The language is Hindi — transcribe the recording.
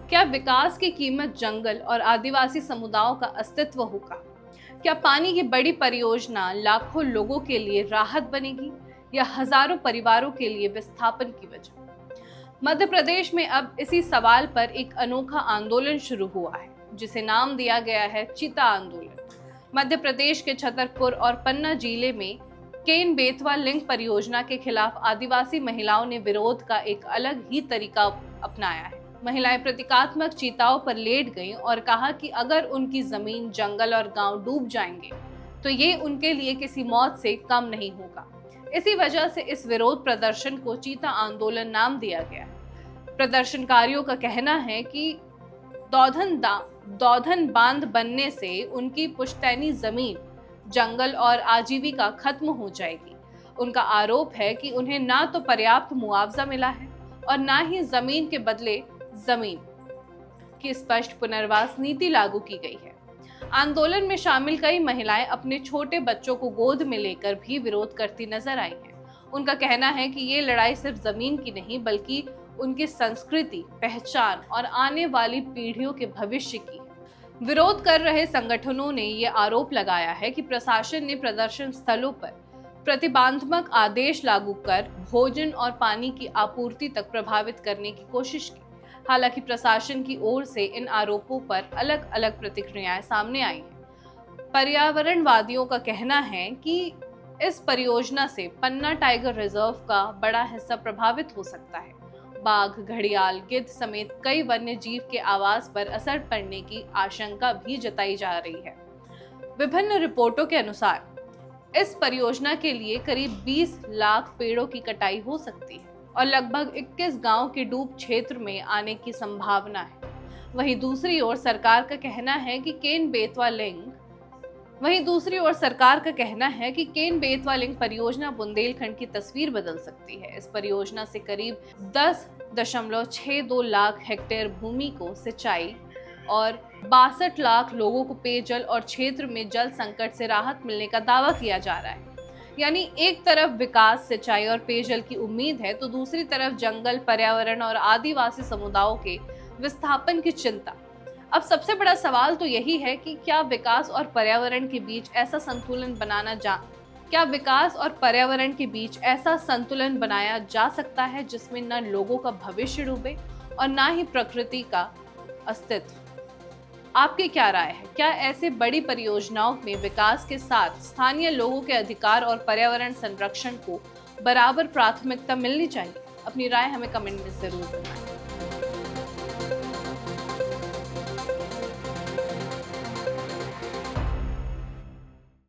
क्या विकास की कीमत जंगल और आदिवासी समुदायों का अस्तित्व होगा? क्या पानी की बड़ी परियोजना लाखों लोगों के लिए राहत बनेगी या हजारों परिवारों के लिए विस्थापन की वजह? मध्य प्रदेश में अब इसी सवाल पर एक अनोखा आंदोलन शुरू हुआ है, जिसे नाम दिया गया है चीता आंदोलन। मध्य प्रदेश के छतरपुर और पन्ना जिले में केन बेतवा लिंक परियोजना के खिलाफ आदिवासी महिलाओं ने विरोध का एक अलग ही तरीका अपनाया है। महिलाएं प्रतीकात्मक चीताओं पर लेट गईं और कहा कि अगर उनकी जमीन, जंगल और गांव डूब जाएंगे तो ये उनके लिए किसी मौत से कम नहीं होगा। इसी वजह से इस विरोध प्रदर्शन को चीता आंदोलन नाम दिया गया है। प्रदर्शनकारियों का कहना है कि दौधन बांध बनने से उनकी पुश्तैनी जमीन, जंगल और आजीविका खत्म हो जाएगी। उनका आरोप है कि उन्हें ना तो पर्याप्त मुआवजा मिला है और ना ही जमीन के बदले जमीन की स्पष्ट पुनर्वास नीति लागू की गई है। आंदोलन में शामिल कई महिलाएं अपने छोटे बच्चों को गोद में लेकर भी विरोध करती नजर आई हैं। उनका कहना है कि ये लड़ाई सिर्फ जमीन की नहीं बल्कि उनकी संस्कृति, पहचान और आने वाली पीढ़ियों के भविष्य की है। विरोध कर रहे संगठनों ने ये आरोप लगाया है कि प्रशासन ने प्रदर्शन स्थलों पर प्रतिबंधात्मक आदेश लागू कर भोजन और पानी की आपूर्ति तक प्रभावित करने की कोशिश की। हालांकि प्रशासन की ओर से इन आरोपों पर अलग अलग प्रतिक्रियाएं सामने आई हैं। पर्यावरणवादियों का कहना है कि इस परियोजना से पन्ना टाइगर रिजर्व का बड़ा हिस्सा प्रभावित हो सकता है। बाघ, घड़ियाल, गिद्ध समेत कई वन्य जीव के आवास पर असर पड़ने की आशंका भी जताई जा रही है। विभिन्न रिपोर्टों के अनुसार इस परियोजना के लिए करीब 20 लाख पेड़ों की कटाई हो सकती है और लगभग 21 गांव के डूब क्षेत्र में आने की संभावना है। वहीं दूसरी ओर सरकार का कहना है कि केन बेतवा लिंक परियोजना बुंदेलखंड की तस्वीर बदल सकती है। इस परियोजना से करीब 10.62 लाख हेक्टेयर भूमि को सिंचाई और 62 लाख लोगों को पेयजल और क्षेत्र में जल संकट से राहत मिलने का दावा किया जा रहा है। यानी एक तरफ विकास, सिंचाई और पेयजल की उम्मीद है तो दूसरी तरफ जंगल, पर्यावरण और आदिवासी समुदायों के विस्थापन की चिंता। अब सबसे बड़ा सवाल तो यही है कि क्या विकास और पर्यावरण के बीच ऐसा संतुलन बनाया जा सकता है जिसमें न लोगों का भविष्य डूबे और न ही प्रकृति का अस्तित्व। आपकी क्या राय है? क्या ऐसे बड़ी परियोजनाओं में विकास के साथ स्थानीय लोगों के अधिकार और पर्यावरण संरक्षण को बराबर प्राथमिकता मिलनी चाहिए? अपनी राय हमें कमेंट में जरूर बताएं।